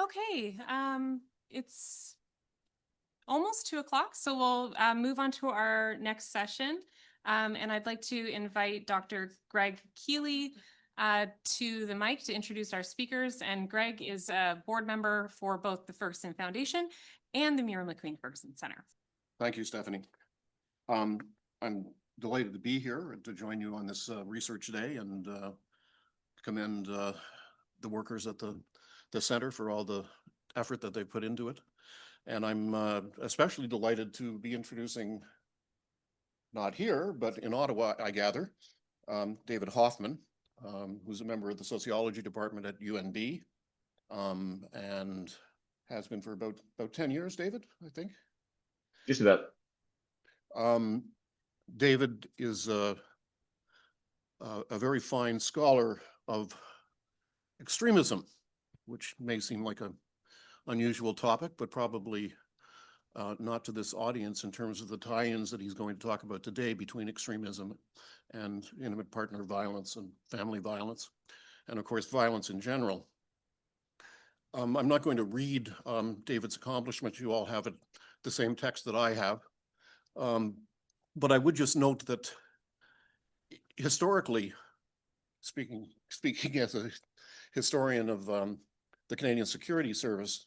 Okay, it's almost 2 o'clock, so we'll move on to our next session. And I'd like to invite Dr. Gregg Keeley to the mic to introduce our speakers. And Gregg is a board member for both the Fergusson Foundation and the Muriel McQueen Fergusson Centre. Thank you, Stephanie. I'm delighted to be here and to join you on this research day, and commend the workers at the center for all the effort that they've put into it. And I'm especially delighted to be introducing, not here, but in Ottawa, I gather, David Hofmann, who's a member of the sociology department at UNB, and has been for about 10 years, David, I think. Just about. David is a very fine scholar of extremism, which may seem like an unusual topic, but probably not to this audience in terms of the tie-ins that he's going to talk about today between extremism and intimate partner violence and family violence, and of course, violence in general. I'm not going to read David's accomplishments. You all have it, the same text that I have. But I would just note that historically, speaking as a historian of the Canadian Security Service,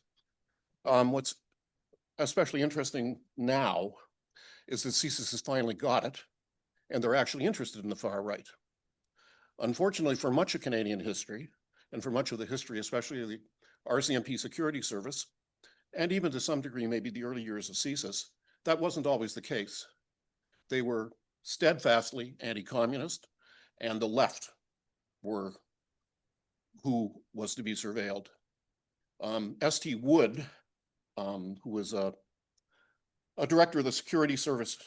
what's especially interesting now is that CSIS has finally got it, and they're actually interested in the far right. Unfortunately, for much of Canadian history, and for much of the history, especially of the RCMP Security Service, and even to some degree, maybe the early years of CSIS, that wasn't always the case. They were steadfastly anti-communist, and the left were who was to be surveilled. S.T. Wood, who was a director of the security service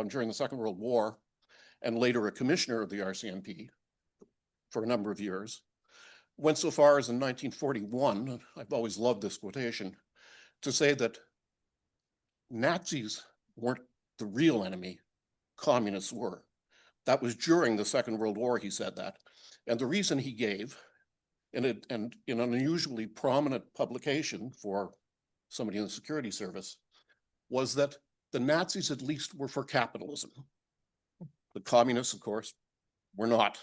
during the Second World War, and later a commissioner of the RCMP for a number of years, went so far as in 1941, I've always loved this quotation, to say that Nazis weren't the real enemy, communists were. That was during the Second World War, he said that. And the reason he gave, and in an unusually prominent publication for somebody in the security service, was that the Nazis at least were for capitalism. The communists, of course, were not,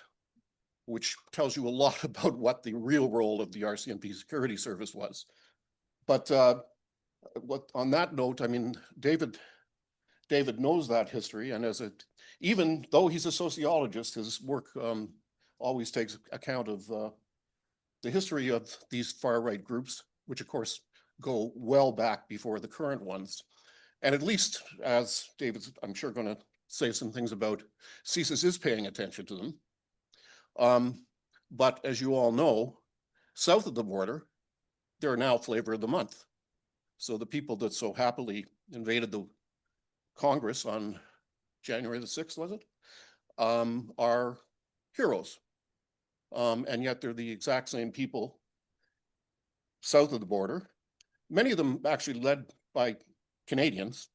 which tells you a lot about what the real role of the RCMP security service was. But on that note, I mean, David knows that history, and even though he's a sociologist, his work always takes account of the history of these far-right groups, which of course go well back before the current ones. And at least, as David's, I'm sure, going to say some things about, CSIS is paying attention to them. But as you all know, south of the border, they're now flavor of the month. So the people that so happily invaded the Congress on January the 6th, was it, are heroes. And yet they're the exact same people south of the border, many of them actually led by Canadians,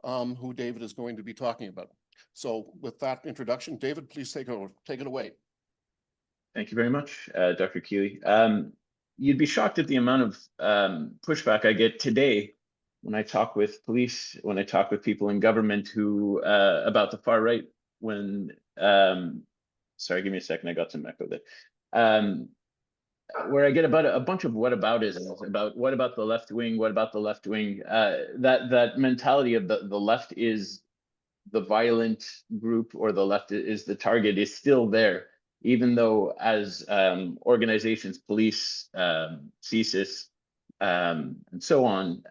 who David is going to be talking about. So with that introduction, David, please take it away. Thank you very much, Dr. Keeley. You'd be shocked at the amount of pushback I get today when I talk with police, when I talk with people in government who about the far right. When sorry, give me a second, I got some echo there. Where I get about a bunch of whataboutisms about what about the left wing, what about the left wing. That mentality of the left is the violent group, or the left is the target, is still there, even though as organizations, police, CSIS, and so on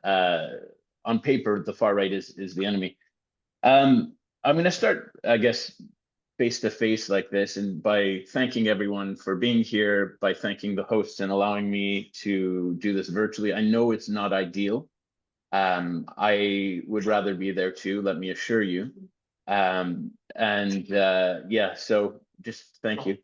paper, the far right is the enemy. I'm going to start, I guess, face to face like this, and by thanking everyone for being here, by thanking the hosts and allowing me to do this virtually. I know it's not ideal. I would rather be there too, let me assure you. Yeah, so just thank you.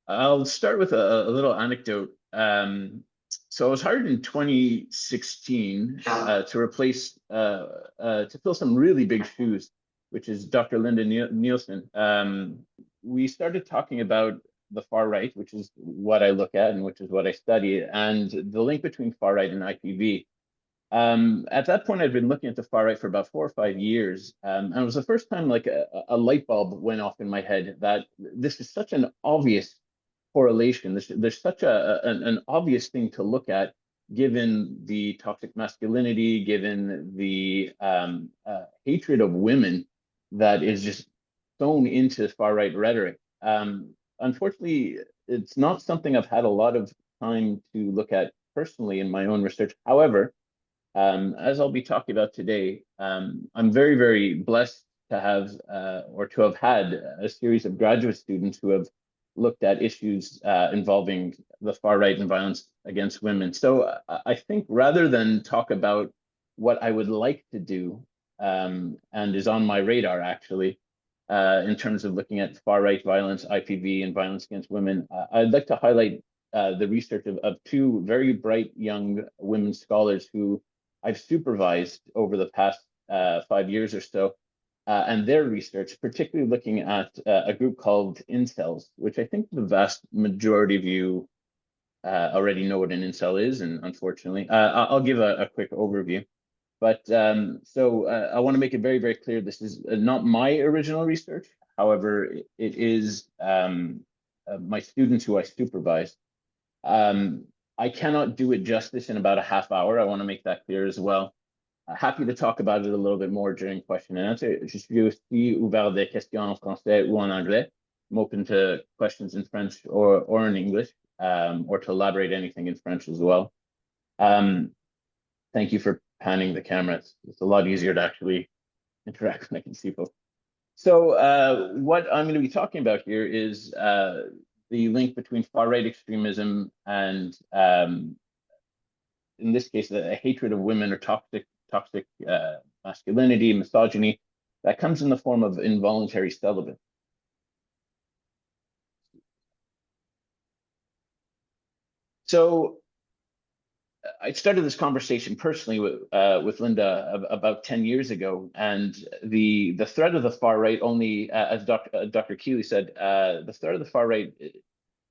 I'll start with a little anecdote. So I was hired in 2016 to replace, to fill some really big shoes, which is Dr. Linda Nielsen. We started talking about the far right, which is what I look at and which is what I study, and the link between far right and IPV. At that point, I'd been looking at the far right for about 4 or 5 years, and it was the first time like a light bulb went off in my head that this is such an obvious correlation. There's such an obvious thing to look at, given the toxic masculinity, given the hatred of women that is just thrown into far right rhetoric. Unfortunately, it's not something I've had a lot of time to look at personally in my own research. However, as I'll be talking about today, I'm very, very blessed to have or to have had a series of graduate students who have looked at issues involving the far right and violence against women. So I think rather than talk about what I would like to do, and is on my radar actually, in terms of looking at far right violence, IPV, and violence against women, I'd like to highlight the research of two very bright young women scholars who I've supervised over the past 5 years or so, and their research, particularly looking at a group called incels, which I think the vast majority of you already know what an incel is, and unfortunately, I'll give a quick overview. But I want to make it very, very clear, this is not my original research. However, it is my students who I supervise. I cannot do it justice in about a half hour. I want to make that clear as well. Happy to talk about it a little bit more during question and answer. Je suis aussi ouvert des questions en français ou en anglais. I'm open to questions in French or in English, or to elaborate anything in French as well. Thank you for panning the camera. It's a lot easier to actually interact when I can see folks. So what I'm going to be talking about here is the link between far right extremism and, in this case, a hatred of women or toxic masculinity, misogyny, that comes in the form of involuntary celibate. So I started this conversation personally with Linda about 10 years ago, and the threat of the far right only, as Dr. Keeley said, the threat of the far right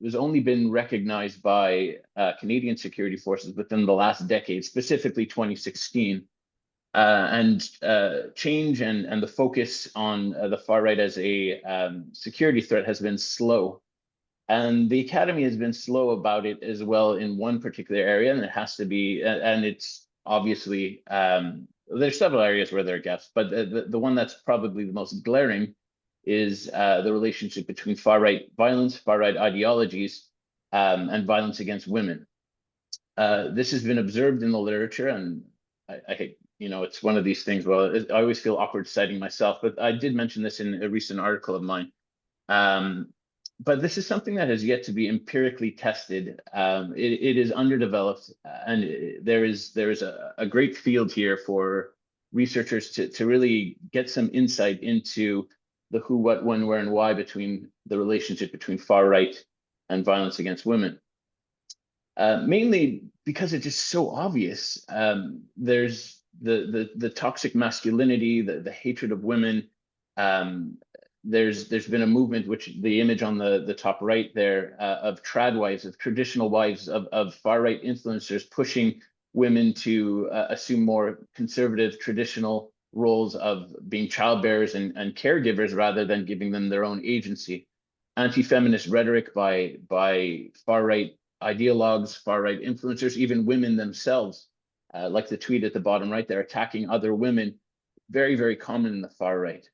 has only been recognized by Canadian security forces within the last decade, specifically 2016. And change and the focus on the far right as a security threat has been slow. And the Academy has been slow about it as well in one particular area, and it has to be, and it's obviously, there's several areas where there are gaps, but the one that's probably the most glaring is the relationship between far right violence, far right ideologies, and violence against women. This has been observed in the literature, and I hate, it's one of these things, well, I always feel awkward citing myself, but I did mention this in a recent article of mine. But this is something that has yet to be empirically tested. It is underdeveloped, and there is a great field here for researchers to really get some insight into the who, what, when, where, and why between the relationship between far right and violence against women. Mainly because it's just so obvious. There's the toxic masculinity, the hatred of women. There's been a movement, which the image on the top right there, of trad wives, of traditional wives of far right influencers pushing women to assume more conservative traditional roles of being childbearers and caregivers rather than giving them their own agency. Anti-feminist rhetoric by far right ideologues, far right influencers, even women themselves, like the tweet at the bottom right there, attacking other women, very, very common in the far right.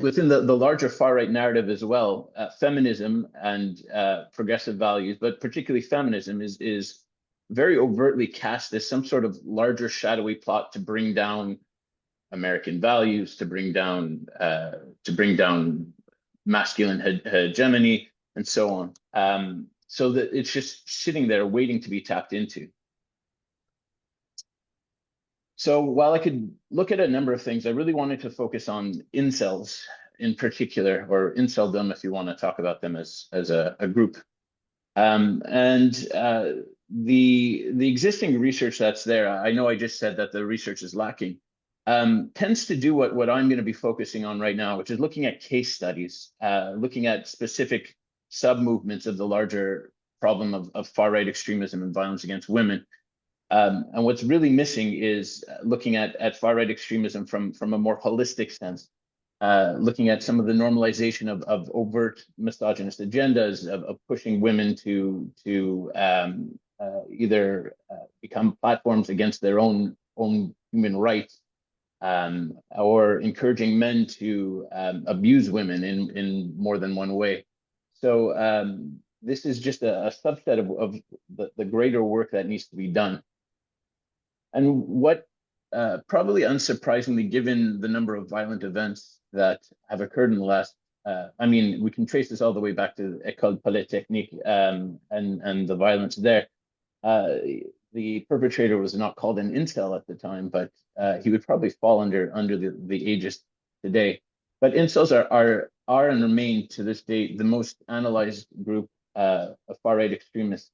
Within the larger far right narrative as well, feminism and progressive values, but particularly feminism, is very overtly cast as some sort of larger shadowy plot to bring down American values, to bring down masculine hegemony, and so on. So that it's just sitting there waiting to be tapped into. So while I could look at a number of things, I really wanted to focus on incels in particular, or inceldom, if you want to talk about them as a group. The existing research that's there, I know I just said that the research is lacking, tends to do what I'm going to be focusing on right now, which is looking at case studies, looking at specific sub-movements of the larger problem of far-right extremism and violence against women. And what's really missing is looking at far-right extremism from a more holistic sense, looking at some of the normalization of overt misogynist agendas, of pushing women to either become platforms against their own human rights, or encouraging men to abuse women in more than one way. So this is just a subset of the greater work that needs to be done. And what, probably unsurprisingly, given the number of violent events that have occurred in the last, I mean, we can trace this all the way back to École Polytechnique and the violence there. The perpetrator was not called an incel at the time, but he would probably fall under the aegis today. But incels are and remain to this day the most analyzed group of far-right extremists,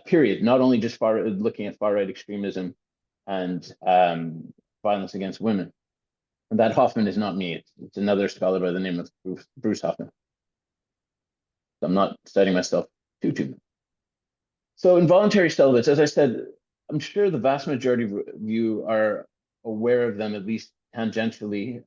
period. Not only just looking at far-right extremism and violence against women. And that Hofmann is not me. It's another scholar by the name of Bruce Hofmann. So I'm not citing myself too much. So involuntary celibates, as I said, I'm sure the vast majority of you are aware of them, at least tangentially,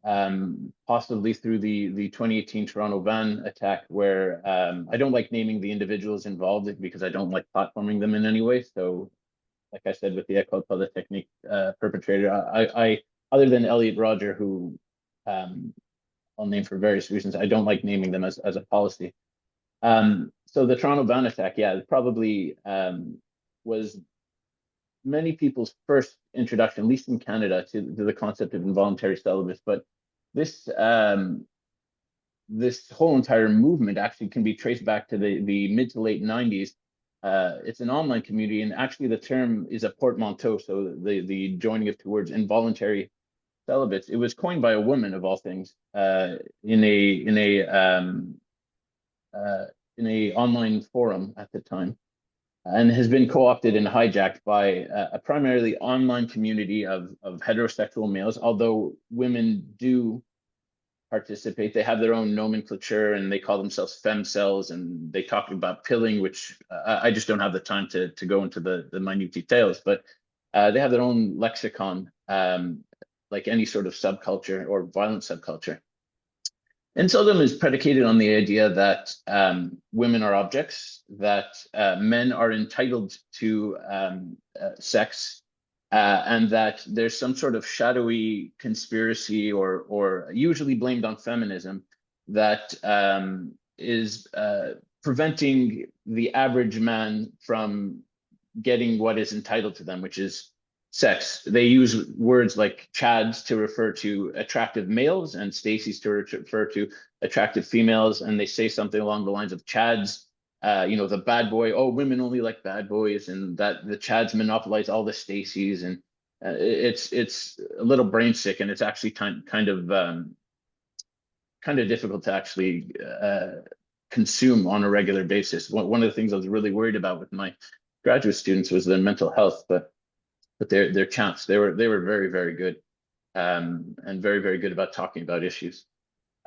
possibly through the 2018 Toronto van attack, where I don't like naming the individuals involved because I don't like platforming them in any way. So like I said, with the École Polytechnique perpetrator, I other than Elliot Rodger, who I'll name for various reasons, I don't like naming them as a policy. So the Toronto van attack, yeah, it probably was many people's first introduction, at least in Canada, to the concept of involuntary celibacy. But this this whole entire movement actually can be traced back to the mid to late 90s. It's an online community, and actually the term is a portmanteau, so the joining of two words, involuntary celibates. It was coined by a woman of all things, in a online forum at the time, and has been co-opted and hijacked by a primarily online community of heterosexual males. Although women do participate, they have their own nomenclature and they call themselves femcells, and they talk about pilling, which I just don't have the time to go into the minute details, but they have their own lexicon, like any sort of subculture or violent subculture. Inceldom is predicated on the idea that women are objects, that men are entitled to sex, and that there's some sort of shadowy conspiracy, or usually blamed on feminism, that is preventing the average man from getting what is entitled to them, which is sex. They use words like chads to refer to attractive males and Stacy's to refer to attractive females, and they say something along the lines of chads, the bad boy, oh, women only like bad boys, and that the chads monopolize all the Stacys, and it's a little brain sick, and it's actually kind of difficult to actually consume on a regular basis. One of the things I was really worried about with my graduate students was their mental health, but they're champs. They were very, very good, and very, very good about talking about issues.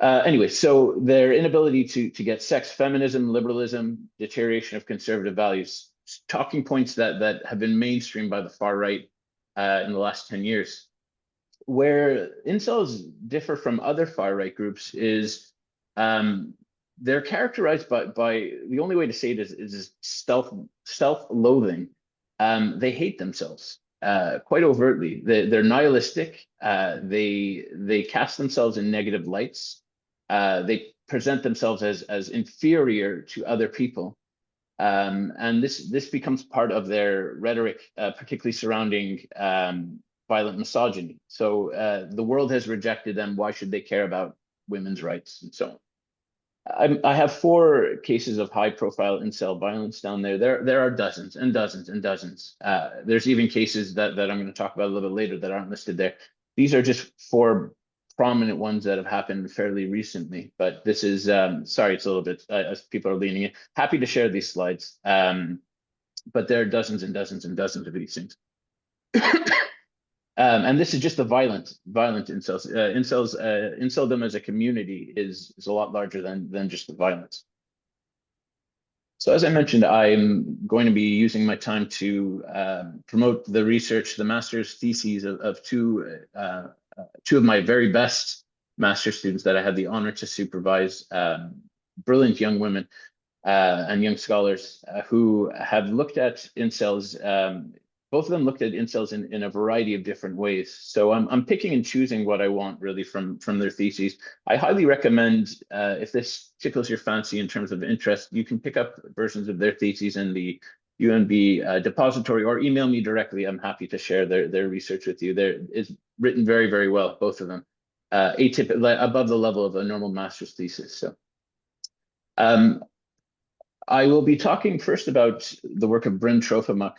Anyway, so their inability to get sex, feminism, liberalism, deterioration of conservative values, talking points that have been mainstreamed by the far right in the last 10 years. Where incels differ from other far right groups is they're characterized by the only way to say it is self-loathing. They hate themselves. Quite overtly. They're nihilistic. They cast themselves in negative lights. They present themselves as inferior to other people, and this becomes part of their rhetoric, particularly surrounding violent misogyny. So the world has rejected them. Why should they care about women's rights and so on? I have 4 cases of high-profile incel violence down there. There are dozens and dozens and dozens. There's even cases that I'm going to talk about a little bit later that aren't listed there. These are just 4 prominent ones that have happened fairly recently. But this is, sorry, it's a little bit, as people are leaning in. Happy to share these slides. But there are dozens and dozens and dozens of these things. And this is just the violent incels. Inceldom as a community is a lot larger than just the violence. So as I mentioned, I'm going to be using my time to promote the research, the master's theses of two of my very best master's students that I had the honor to supervise, brilliant young women and young scholars who have looked at incels. Both of them looked at incels in a variety of different ways. So I'm picking and choosing what I want really from their theses. I highly recommend, if this tickles your fancy in terms of interest, you can pick up versions of their theses in the UNB depository, or email me directly. I'm happy to share their research with you. It's written very, very well, both of them, above the level of a normal master's thesis. So I will be talking first about the work of Bryn Trofimak.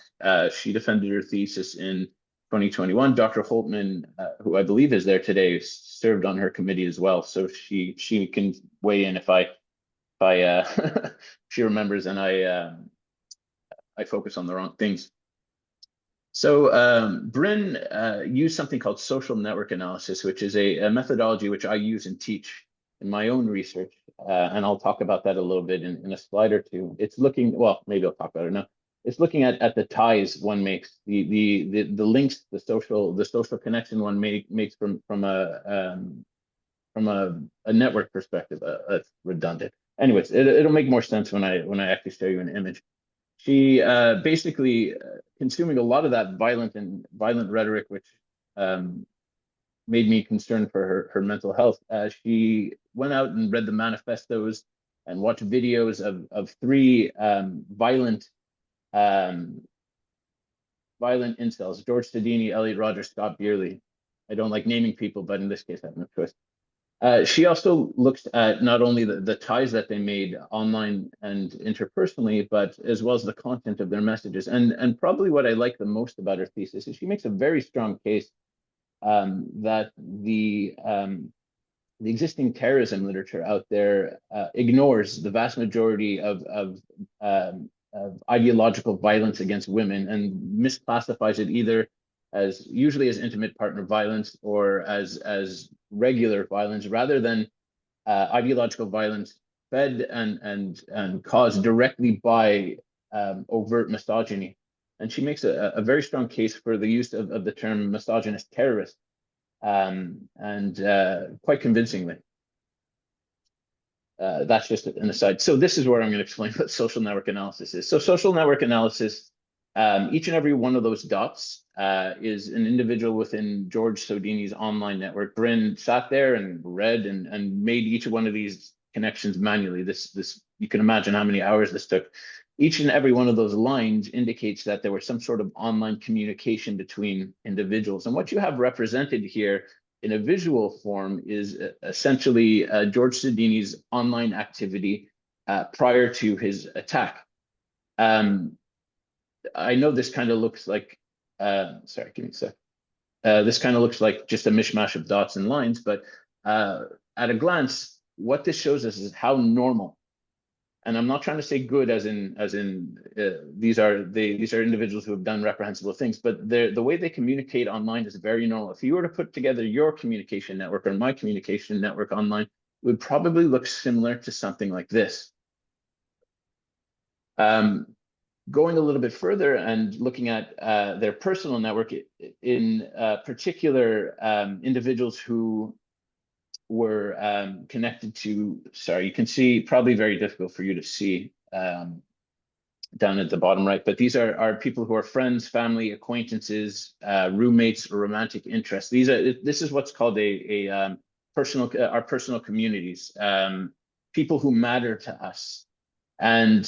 She defended her thesis in 2021. Dr. Hofmann, who I believe is there today, served on her committee as well. So she can weigh in if she remembers and I focus on the wrong things. So Bryn used something called social network analysis, which is a methodology which I use and teach in my own research. And I'll talk about that a little bit in a slide or two. It's looking, well, maybe I'll talk about it now. It's looking at the ties one makes, the links, the social connection one makes from a network perspective. That's redundant. Anyways, it'll make more sense when I actually show you an image. She basically consuming a lot of that violent rhetoric, which made me concerned for her mental health. She went out and read the manifestos and watched videos of three violent incels: George Sedini, Elliot Rogers, Scott Beerley. I don't like naming people, but in this case, I have no choice. She also looks at not only the ties that they made online and interpersonally, but as well as the content of their messages. And probably what I like the most about her thesis is she makes a very strong case that the existing terrorism literature out there ignores the vast majority of ideological violence against women and misclassifies it either as usually as intimate partner violence or as regular violence, rather than ideological violence fed and caused directly by overt misogyny. And she makes a very strong case for the use of the term misogynist terrorist, and quite convincingly. That's just an aside. So this is where I'm going to explain what social network analysis is. So social network analysis, each and every one of those dots is an individual within George Sedini's online network. Bryn sat there and read and made each one of these connections manually. This you can imagine how many hours this took. Each and every one of those lines indicates that there was some sort of online communication between individuals. And what you have represented here in a visual form is essentially George Sedini's online activity prior to his attack. I know this kind of looks like, sorry, give me a sec. This kind of looks like just a mishmash of dots and lines, but at a glance, what this shows us is how normal. And I'm not trying to say good as in these are individuals who have done reprehensible things, but the way they communicate online is very normal. If you were to put together your communication network or my communication network online, it would probably look similar to something like this. Going a little bit further and looking at their personal network, in particular, individuals who were connected to, sorry, you can see, probably very difficult for you to see down at the bottom right, but these are people who are friends, family, acquaintances, roommates, or romantic interests. This is what's called our personal communities, people who matter to us. And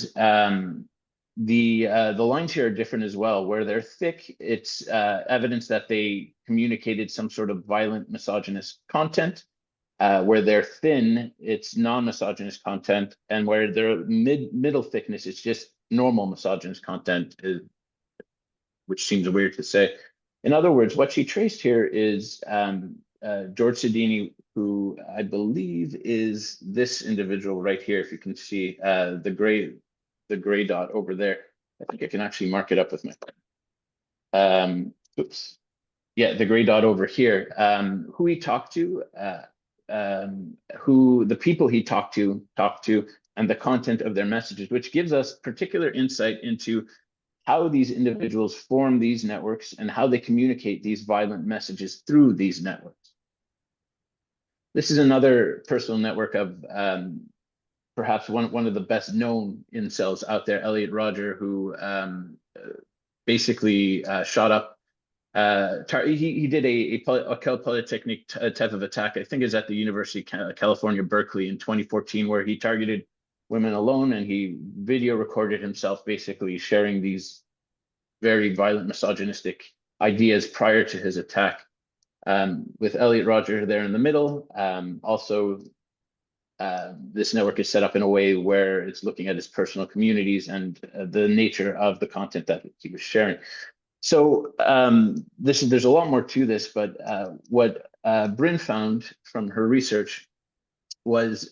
the lines here are different as well. Where they're thick, it's evidence that they communicated some sort of violent misogynist content. Where they're thin, it's non-misogynist content, and where they're middle thickness, it's just normal misogynist content, which seems weird to say. In other words, what she traced here is George Sedini, who I believe is this individual right here. If you can see the gray dot over there, I think I can actually mark it up with my pen. Oops. Yeah, the gray dot over here. Who he talked to. Who the people he talked to, and the content of their messages, which gives us particular insight into how these individuals form these networks and how they communicate these violent messages through these networks. This is another personal network of perhaps one of the best known incels out there, Elliot Rodger, who basically shot up. He did a Polytechnic type of attack. I think it's at the University of California, Berkeley in 2014, where he targeted women alone, and he video recorded himself basically sharing these very violent misogynistic ideas prior to his attack. With Elliot Rodger there in the middle. Also, this network is set up in a way where it's looking at his personal communities and the nature of the content that he was sharing. So there's a lot more to this, but what Bryn found from her research was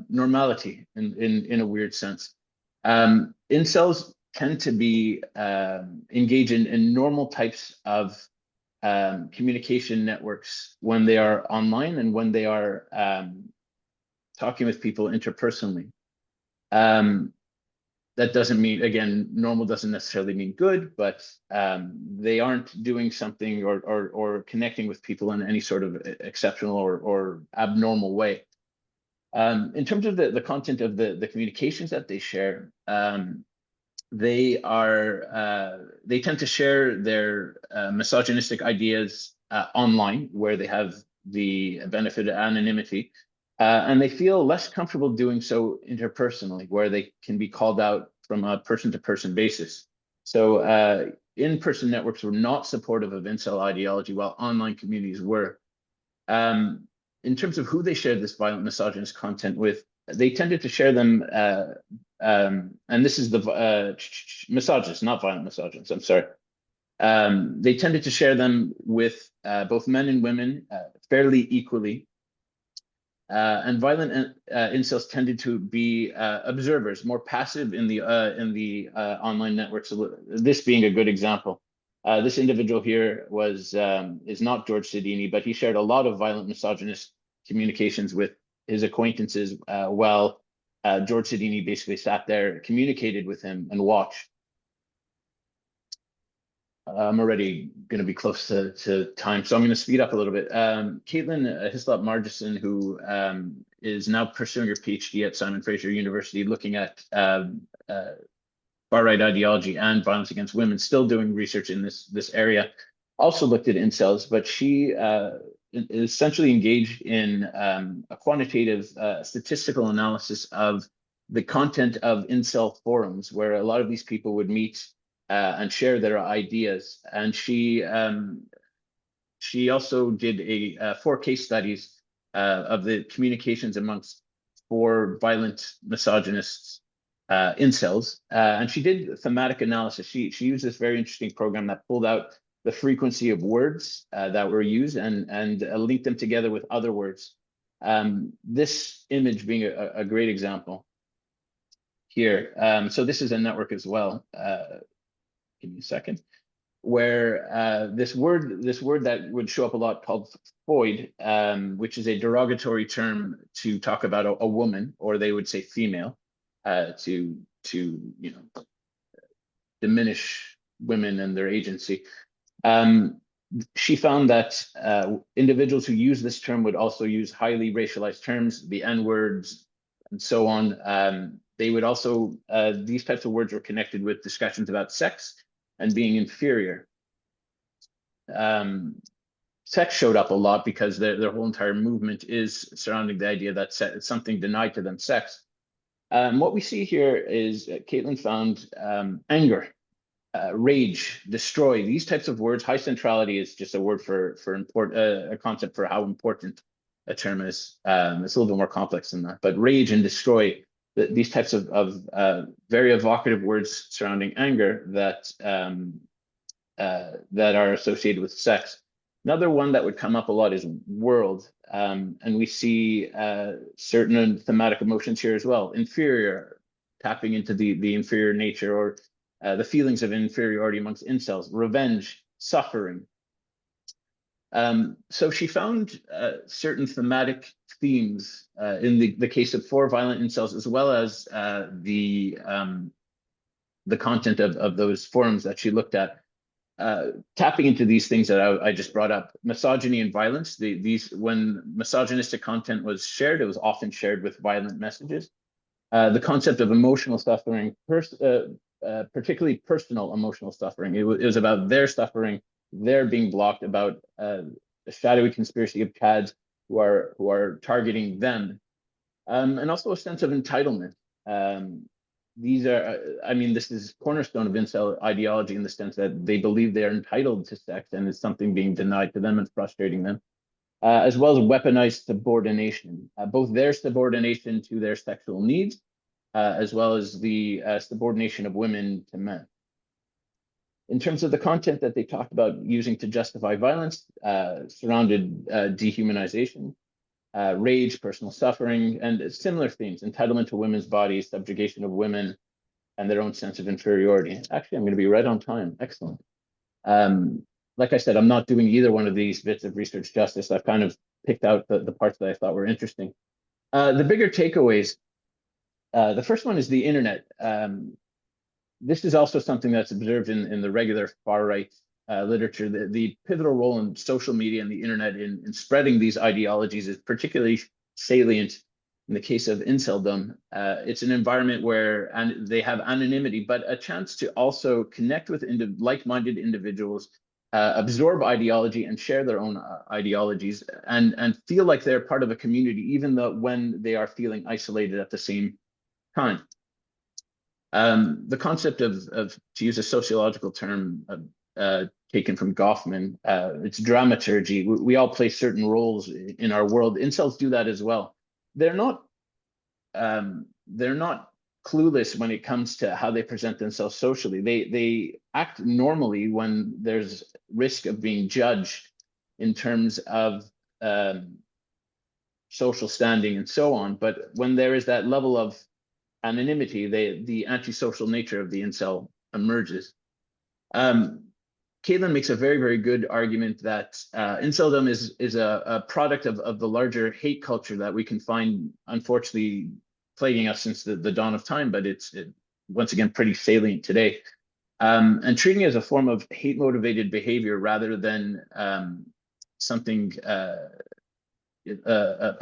normality in a weird sense. Incels tend to be engaged in normal types of communication networks when they are online and when they are talking with people interpersonally. That doesn't mean, again, normal doesn't necessarily mean good, but they aren't doing something or connecting with people in any sort of exceptional or abnormal way. In terms of the content of the communications that they share, they tend to share their misogynistic ideas online, where they have the benefit of anonymity, and they feel less comfortable doing so interpersonally, where they can be called out from a person-to-person basis. So in-person networks were not supportive of incel ideology, while online communities were. In terms of who they shared this violent misogynist content with, they tended to share them, and this is the misogynist, not violent misogynist, I'm sorry. They tended to share them with both men and women fairly equally. And violent incels tended to be observers, more passive in the online networks. So this being a good example. This individual here is not George Sidini, but he shared a lot of violent misogynist communications with his acquaintances, while George Sidini basically sat there, communicated with him, and watched. I'm already going to be close to time, so I'm going to speed up a little bit. Caitlin Hislop Margison, who is now pursuing her PhD at Simon Fraser University, looking at far-right ideology and violence against women, still doing research in this area, also looked at incels, but she is essentially engaged in a quantitative statistical analysis of the content of incel forums, where a lot of these people would meet and share their ideas. And she also did 4 case studies of the communications amongst 4 violent misogynists, incels, and she did thematic analysis. She used this very interesting program that pulled out the frequency of words that were used and linked them together with other words. This image being a great example here. So this is a network as well. Give me a second. Where this word that would show up a lot, called foid, which is a derogatory term to talk about a woman, or they would say female, to diminish women and their agency. She found that individuals who use this term would also use highly racialized terms, the N-words, and so on. They would also, these types of words were connected with discussions about sex and being inferior. Sex showed up a lot because their whole entire movement is surrounding the idea that it's something denied to them, sex. What we see here is Caitlin found anger, rage, destroy, these types of words. High centrality is just a word for a concept for how important a term is. It's a little bit more complex than that, but rage and destroy, these types of very evocative words surrounding anger that are associated with sex. Another one that would come up a lot is world, and we see certain thematic emotions here as well. Inferior, tapping into the inferior nature, or the feelings of inferiority amongst incels. Revenge, suffering. So she found certain thematic themes in the case of 4 violent incels, as well as the content of those forums that she looked at, tapping into these things that I just brought up: misogyny and violence. When misogynistic content was shared, it was often shared with violent messages. The concept of emotional suffering, particularly personal emotional suffering. It was about their suffering, their being blocked, about a shadowy conspiracy of Chads who are targeting them, and also a sense of entitlement. These are, I mean, this is cornerstone of incel ideology in the sense that they believe they are entitled to sex and it's something being denied to them and frustrating them, as well as weaponized subordination, both their subordination to their sexual needs, as well as the subordination of women to men. In terms of the content that they talked about using to justify violence, surrounded dehumanization, rage, personal suffering, and similar themes: entitlement to women's bodies, subjugation of women, and their own sense of inferiority. Actually, I'm going to be right on time. Excellent. Like I said, I'm not doing either one of these bits of research justice. I've kind of picked out the parts that I thought were interesting. The bigger takeaways. The first one is the internet. This is also something that's observed in the regular far-right literature. The pivotal role in social media and the internet in spreading these ideologies is particularly salient in the case of inceldom. It's an environment where they have anonymity, but a chance to also connect with like-minded individuals, absorb ideology and share their own ideologies, and feel like they're part of a community, even though when they are feeling isolated at the same time. The concept of, to use a sociological term taken from Hofmann, it's dramaturgy. We all play certain roles in our world. Incels do that as well. They're not clueless when it comes to how they present themselves socially. They act normally when there's risk of being judged in terms of social standing and so on. But when there is that level of anonymity, the antisocial nature of the incel emerges. Caitlin makes a very, very good argument that inceldom is a product of the larger hate culture that we can find, unfortunately, plaguing us since the dawn of time, but it's once again pretty salient today. And treating it as a form of hate-motivated behavior rather than something, a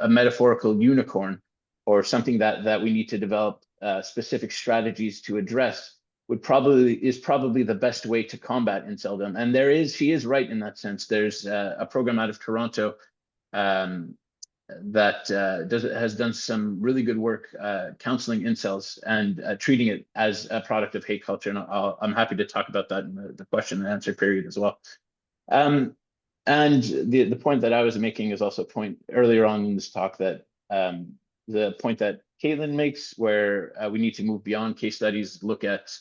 metaphorical unicorn, or something that we need to develop specific strategies to address, is probably the best way to combat inceldom. And she is right in that sense. There's a program out of Toronto that has done some really good work counseling incels and treating it as a product of hate culture. And I'm happy to talk about that in the question and answer period as well. And the point that I was making is also a point earlier on in this talk, that the point that Caitlin makes, where we need to move beyond case studies, look at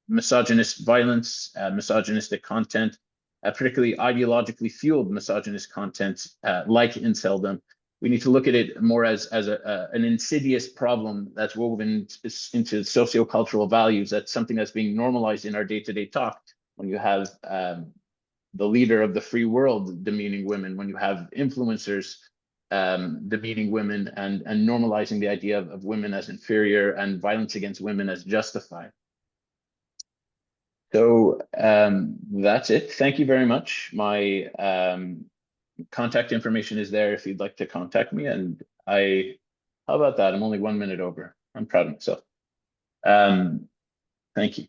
misogynist violence, misogynistic content, particularly ideologically fueled misogynist content like inceldom. We need to look at it more as an insidious problem that's woven into sociocultural values. That's something that's being normalized in our day-to-day talk. When you have the leader of the free world demeaning women, when you have influencers demeaning women and normalizing the idea of women as inferior and violence against women as justified. So that's it. Thank you very much. My contact information is there if you'd like to contact me. And how about that? I'm only 1 minute over. I'm proud of myself. Thank you.